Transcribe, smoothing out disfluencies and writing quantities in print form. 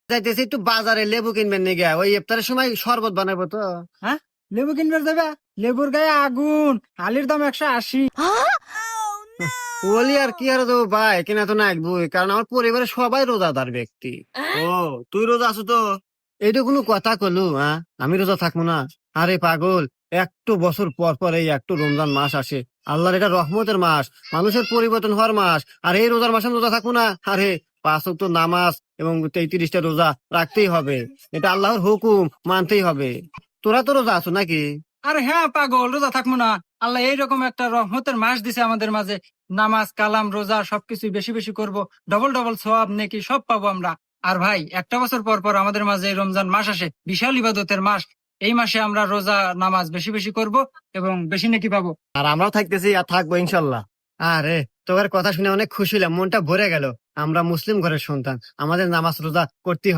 যাইতেছি একটু বাজারে লেবু কিনবেন নাকি ওই ইফতারের সময় শরবত বানাবো তো। হ্যাঁ, লেবু কিনবে যাবে? লেবুর গায়ে আগুন, আলির দাম 180। বলি আর কি আর দেবো ভাই, কিনা তো নাকবই, কারণ আমার পরিবারের সবাই রোজাদার ব্যক্তি। ও, তুই রোজা আছো তো? এইটা কোনো কথা কলু? হ্যাঁ, আমি রোজা থাকবো না? আরে পাগল, একটু বছর পর পর এই একটু রমজান মাস আসে। আল্লাহর এটা রহমতের মাস, মানুষের পরিবর্তন হওয়ার মাস। আর এই রোজার মাসে আমি রোজা থাকবো না? আরে 5 ওয়াক্ত নামাজ এবং 33টা রোজা রাখতেই হবে। এটা আল্লাহর হুকুম, মানতেই হবে। তোরা তো রোজা আছো নাকি? আরে হ্যাঁ পাগল, রোজা থাকবো না? আল্লাহ এইরকম একটা রহমতের মাস দিছে আমাদের মাঝে। নামাজ কালাম রোজা সবকিছু বেশি বেশি করব, ডবল ডবল সওয়াব নেকি সব পাবো আমরা। আর ভাই, একটা বছর পর পর আমাদের মাঝে এই রমজান মাস আসে, বিশাল ইবাদতের মাস। এই মাসে আমরা রোজা নামাজ বেশি বেশি করব এবং বেশি নেকি পাবো। আর আমরাও থাকতেছি আর থাকবো ইনশাল্লাহ। আরে, তোমার কথা শুনে অনেক খুশি হলাম, মনটা ভরে গেল। আমরা মুসলিম ঘরের সন্তান, আমাদের নামাজ রোজা করতেই হবে।